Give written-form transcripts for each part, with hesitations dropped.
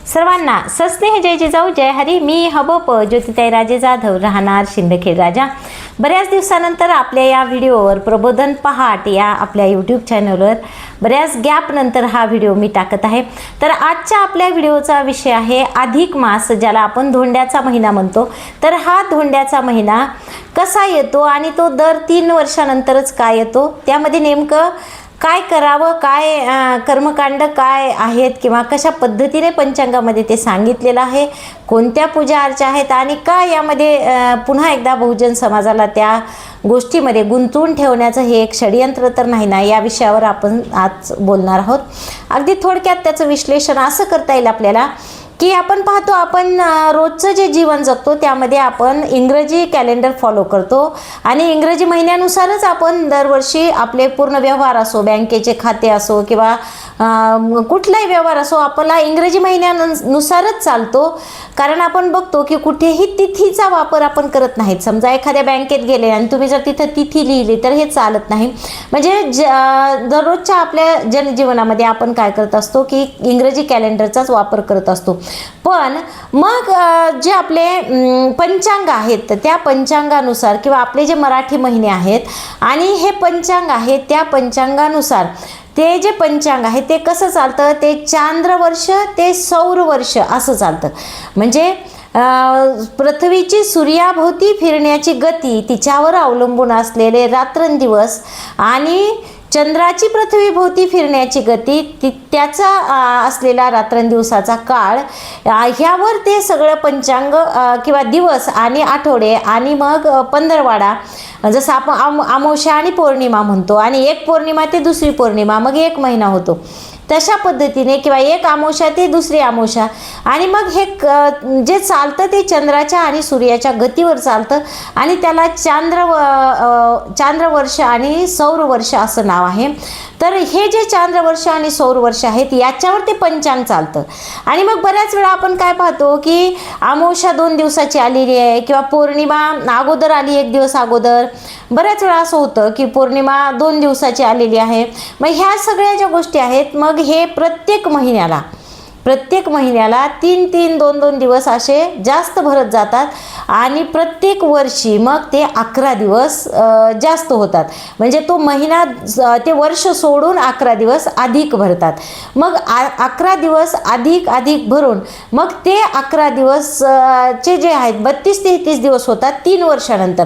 सर्वांना सस्नेह जय जिजाऊ जय हरी. मी हबप ज्योतिताई राजे जाधव, राहणार शिंदखेड राजा. बऱ्याच दिवसानंतर आपल्या या व्हिडिओवर प्रबोधन पहाट या आपल्या यूट्यूब चॅनलवर बऱ्याच गॅपनंतर हा व्हिडिओ मी टाकत आहे. तर आजच्या आपल्या व्हिडिओचा विषय आहे अधिक मास, ज्याला आपण धोंड्याचा महिना म्हणतो. तर हा धोंड्याचा महिना कसा येतो आणि तो दर 3 वर्षानंतरच का येतो, त्यामध्ये नेमकं काय करावं, काय कर्मकांड काय आहेत किंवा कशा पद्धतीने पंचांगामध्ये ते सांगितलेलं आहे, कोणत्या पूजा अर्चा आहेत आणि का यामध्ये पुन्हा एकदा बहुजन समाजाला त्या गोष्टीमध्ये गुंतवून ठेवण्याचं हे एक षडयंत्र तर नाही ना, या विषयावर आपण आज बोलणार आहोत. अगदी थोडक्यात त्याचं विश्लेषण असं करता येईल आपल्याला की आपण पाहतो, आपण रोजचं जे जीवन जगतो त्यामध्ये आपण इंग्रजी कॅलेंडर फॉलो करतो आणि इंग्रजी महिन्यानुसारच आपण दरवर्षी आपले पूर्ण व्यवहार असो, बँकेचे खाते असो किंवा कुठलाही व्यवहार असो, आपला इंग्रजी महिन्यानुसारच चालतो. कारण आपण बघतो की कुठेही तिथीचा वापर आपण करत नाहीत. समजा एखाद्या बँकेत गेले आणि तुम्ही जर तिथं तिथी लिहिली तर हे चालत नाही. म्हणजे दररोजच्या आपल्या जनजीवनामध्ये आपण काय करत असतो की इंग्रजी कॅलेंडरचाच वापर करत असतो. पण मग जे आपले पंचांग आहेत त्या पंचांगानुसार किंवा आपले जे मराठी महिने आहेत आणि हे पंचांग आहे त्या पंचांगानुसार ते जे पंचांग आहे ते कसं चालतं, ते चांद्रवर्ष ते सौरवर्ष असं चालतं. म्हणजे पृथ्वीची सूर्याभोवती फिरण्याची गती, तिच्यावर अवलंबून असलेले रात्रंदिवस आणि चंद्राची पृथ्वीभोवती फिरण्याची गती, त्याचा असलेला रात्रंदिवसाचा काळ, ह्यावर ते सगळं पंचांग किंवा दिवस आणि आठवडे आणि मग पंधरवाडा, जसं आपण अमावस्या आणि पौर्णिमा म्हणतो आणि एक पौर्णिमा ते दुसरी पौर्णिमा, मग एक महिना होतो. तशा पद्धतीने किंवा एक अमावस्या ते दुसरी अमावस्या आणि मग हे जे चालतं ते चंद्राच्या आणि सूर्याच्या गतीवर चालतं आणि त्याला चांद्रवर्ष आणि सौरवर्ष असं नाव आहे. तर हे जे चांद्रवर्ष आणि सौरवर्ष आहेत याच्यावर ते पंचांग चालतं. आणि मग बऱ्याच वेळा आपण काय पाहतो की अमावस्या 2 दिवसाची आलेली आहे किंवा पौर्णिमा अगोदर आली, 1 दिवस अगोदर. बऱ्याच वेळा असं होतं की पौर्णिमा 2 दिवसाची आलेली आहे. मग ह्या सगळ्या ज्या गोष्टी आहेत, मग हे प्रत्येक महिन्याला 3-3, 2-2 दिवस असे जास्त भरत जातात आणि प्रत्येक वर्षी मग ते 11 दिवस जास्त होतात. म्हणजे तो महिना ते वर्ष सोडून 11 दिवस अधिक भरतात. मग 11 दिवस अधिक भरून मग ते 11 दिवस चे जे आहेत 32-33 दिवस होतात 3 वर्षानंतर.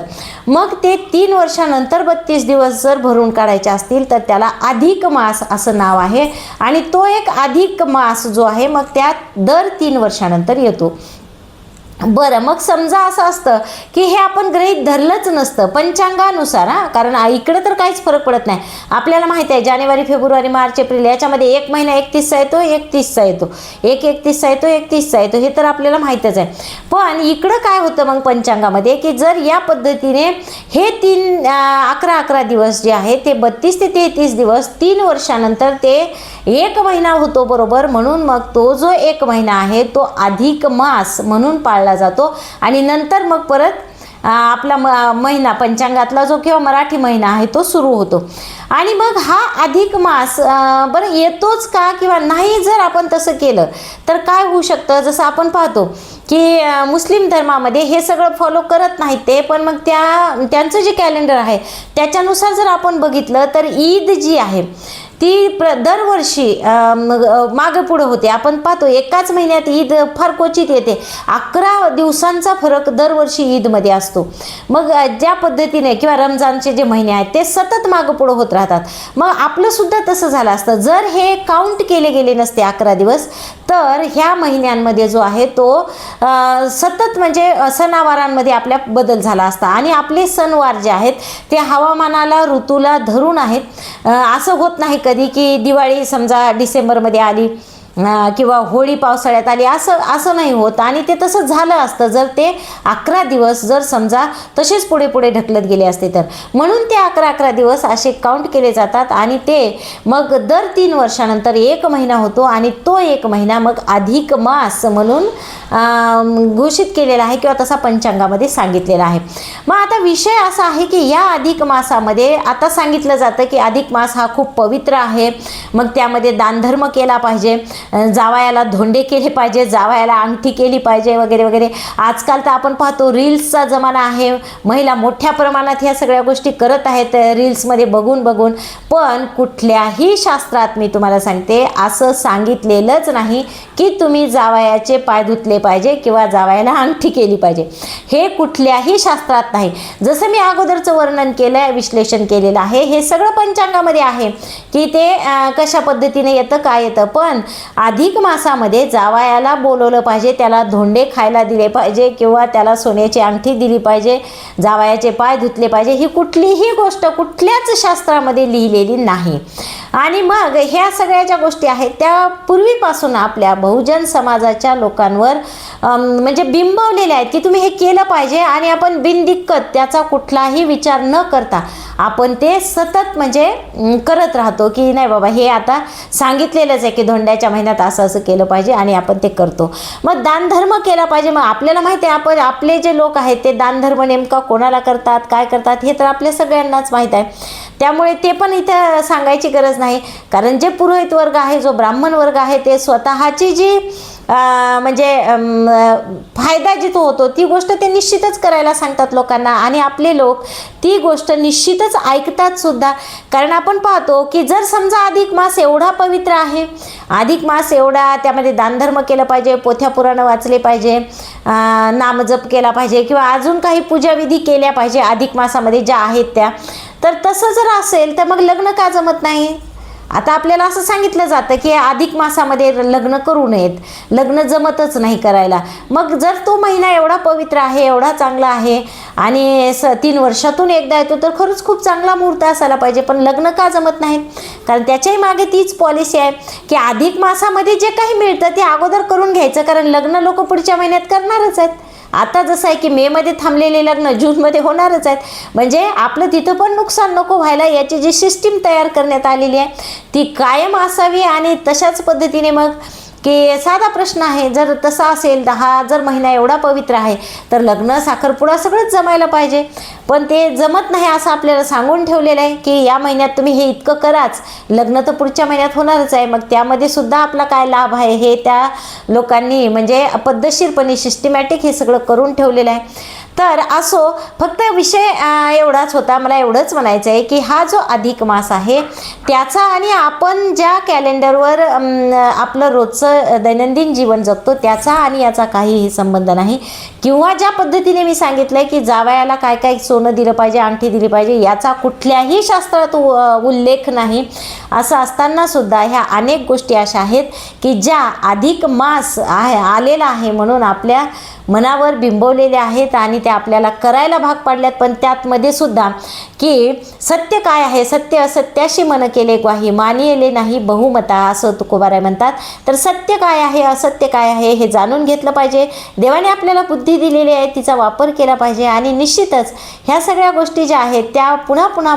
मग ते 3 वर्षानंतर 32 दिवस जर भरून काढायचे असतील तर त्याला अधिक मास असं नाव आहे. आणि तो एक अधिक मास जो आहे मग त्यात दर 3 वर्षानंतर येतो. बरं, मग समजा असं असतं की हे आपण गृहीत धरलंच नसतं पंचांगानुसार, कारण इकडे तर काहीच फरक पडत नाही. आपल्याला माहिती आहे जानेवारी, फेब्रुवारी, मार्च, एप्रिल याच्यामध्ये एक महिना 31चा येतो, 31चा येतो, 31चा येतो, 31चा येतो, हे तर आपल्याला माहीतच आहे. पण इकडं काय होतं मग पंचांगामध्ये की जर या पद्धतीने हे 11 दिवस जे आहे ते 32 ते 33 दिवस 3 वर्षानंतर ते 1 महिना होतो बरोबर. म्हणून मग तो जो 1 महिना आहे तो अधिक मास म्हणून पाळला जातो. आणि नंतर मग परत आपला महिना पंचांगातला जो किंवा मराठी महिना आहे तो सुरू होतो. आणि मग हा अधिक मास बरं येतोच का किंवा नाही, जर आपण तसं केलं तर काय होऊ शकतं. जसं आपण पाहतो की मुस्लिम धर्मामध्ये हे सगळं फॉलो करत नाहीत ते, पण मग त्यांचं जे कॅलेंडर आहे त्याच्यानुसार जर आपण बघितलं तर ईद जी आहे ती दरवर्षी मागं पुढं होते. आपण पाहतो एकाच महिन्यात ईद फार क्वचित येते. 11 दिवसांचा फरक दरवर्षी ईदमध्ये असतो. मग ज्या पद्धतीने किंवा रमजानचे जे महिने आहेत ते सतत मागं पुढं होत राहतात. मग आपलं सुद्धा तसं झालं असतं जर हे काउंट केले गेले नसते 11 दिवस, तर ह्या महिन्यांमध्ये जो आहे तो सतत म्हणजे सणावारांमध्ये आपल्या बदल झाला असता. आणि आपले सणवार जे आहेत ते हवामानाला, ऋतूला धरून आहेत. असं होत नाही कधी की दिवाळी समजा डिसेंबरमध्ये आली किंवा होळी पावसाळ्यात आली, असं नाही होत. आणि ते तसं झालं असतं जर ते 11 दिवस जर समजा तसेच पुढे पुढे ढकलत गेले असते तर. म्हणून ते 11 दिवस असे काउंट केले जातात आणि ते मग दर 3 वर्षानंतर 1 महिना होतो आणि तो 1 महिना मग अधिक मास म्हणून घोषित केलेला आहे किंवा तसा पंचांगामध्ये सांगितलेला आहे. मग आता विषय असा आहे की या अधिक मासामध्ये आता सांगितलं जातं की अधिक मास हा खूप पवित्र आहे, मग त्यामध्ये दानधर्म केला पाहिजे. जावयाला धोंडे केले पाहिजे, जावयाला अंगठी केली पाहिजे वगैरे वगैरे. आजकाल तर आपण पाहतो रील्सचा जमाना आहे, महिला मोठ्या प्रमाणात ह्या सगळ्या गोष्टी करत आहेत रील्समध्ये बघून बघून. पण कुठल्याही शास्त्रात मी तुम्हाला सांगते असं सांगितलेलंच नाही की तुम्ही जावयाचे पाय धुतले पाहिजे किंवा जावयाला अंगठी केली पाहिजे. हे कुठल्याही शास्त्रात नाही. जसं मी अगोदरचं वर्णन केलं आहे, विश्लेषण केलेलं आहे, हे सगळं पंचांगामध्ये आहे की ते कशा पद्धतीने येतं, काय येतं. पण अधिक मासामध्ये जावयाला बोलवलं पाहिजे, त्याला धोंडे खायला दिले पाहिजे किंवा त्याला सोन्याची अंगठी दिली पाहिजे, जावयाचे पाय धुतले पाहिजे, ही कुठलीही गोष्ट कुठल्याच शास्त्रामध्ये लिहिलेली नाही. आणि मग ह्या सगळ्या ज्या गोष्टी आहेत त्या पूर्वीपासून आपल्या बहुजन समाजाच्या लोकांवर म्हणजे बिंबवलेल्या आहेत की तुम्ही हे केलं पाहिजे. आणि आपण बिनदिक्कत त्याचा कुठलाही विचार न करता आपण ते सतत म्हणजे करत राहतो की नाही बाबा हे आता सांगितलेलंच आहे की धोंड्याच्या महिन्यात असं असं केलं पाहिजे आणि आपण ते करतो. मग दानधर्म केला पाहिजे. मग आपल्याला माहिती आहे आपले जे लोक आहेत ते दानधर्म नेमका कोणाला करतात, काय करतात हे तर आपल्या सगळ्यांनाच माहीत आहे. त्यामुळे ते पण इथं सांगायची गरज नाही. कारण जे पुरोहित वर्ग आहे, जो ब्राह्मण वर्ग आहे, ते स्वतःची जी म्हणजे फायदा जिथं होतो ती गोष्ट ते निश्चितच करायला सांगतात लोकांना. आणि आपले लोक ती गोष्ट निश्चितच ऐकतात सुद्धा. कारण आपण पाहतो की जर समजा अधिक मास एवढा पवित्र आहे, अधिक मास एवढा त्यामध्ये दानधर्म केलं पाहिजे, पोथ्या पुराणं वाचले पाहिजे, नामजप केला पाहिजे किंवा अजून काही पूजाविधी केल्या पाहिजे अधिक मासामध्ये ज्या आहेत त्या, तर तसं जर असेल तर मग लग्न का जमत नाही. आता आपल्याला असं सांगितलं जातं की अधिक मासामध्ये लग्न करू नयेत, लग्न जमतच नाही करायला. मग जर तो महिना एवढा पवित्र आहे, एवढा चांगला आहे आणि 3 वर्षातून एकदा येतो तर खरंच खूप चांगला मुहूर्त असायला पाहिजे, पण लग्न का जमत नाही. कारण त्याच्याही मागे तीच पॉलिसी आहे की अधिक मासामध्ये जे काही मिळतं ते अगोदर करून घ्यायचं, कारण लग्न लोक पुढच्या महिन्यात करणारच आहेत. आता जसं आहे की मेमध्ये थांबलेले लग्न जूनमध्ये होणारच आहेत. म्हणजे आपलं तिथं पण नुकसान नको व्हायला याची जी सिस्टीम तयार करण्यात आलेली आहे ती कायम असावी. आणि तशाच पद्धतीने मग की साधा प्रश्न आहे, जर तसा असेल जर महिना एवढा पवित्र आहे तर लग्न साखरपुडा सगळंच जमायला पाहिजे. पण ते जमत नाही असं आपल्याला सांगून ठेवलेलं आहे की या महिन्यात तुम्ही हे इतकं कराच, लग्न तर पुढच्या महिन्यात होणारच आहे. मग त्यामध्ये सुद्धा आपला काय लाभ आहे हे त्या लोकांनी म्हणजे पद्धतशीरपणे सिस्टमॅटिक हे सगळं करून ठेवलेलं आहे. तर असो, फक्त विषय एवढाच होता. मला एवढंच म्हणायचं आहे की हा जो अधिक मास आहे त्याचा आणि आपण ज्या कॅलेंडरवर आपलं रोजचं दैनंदिन जीवन जगतो त्याचा आणि याचा काहीही संबंध नाही. किंवा ज्या पद्धतीने मी सांगितलं आहे की जावयाला काय काय सोनं दिलं पाहिजे, अंगठी दिली पाहिजे, याचा कुठल्याही शास्त्रात उल्लेख नाही. असं असताना सुद्धा ह्या अनेक गोष्टी अशा आहेत की ज्या अधिक मास आलेला आहे म्हणून आपल्या मनावर बिंबवलेल्या आहेत आणि त्या आपल्याला करायला भाग पाडल्यात. पण त्यातमध्ये सुद्धा की सत्य काय आहे, सत्य असत्याशी मन केले ग्वाही, मानिले नाही बहुमता, असं तुकोबाराय म्हणतात. तर सत्य काय आहे, असत्य काय आहे हे जाणून घेतलं पाहिजे. देवाने आपल्याला बुद्धी दिलेली आहे, तिचा वापर केला पाहिजे. आणि निश्चितच ह्या सगळ्या गोष्टी ज्या आहेत त्या पुन्हा पुन्हा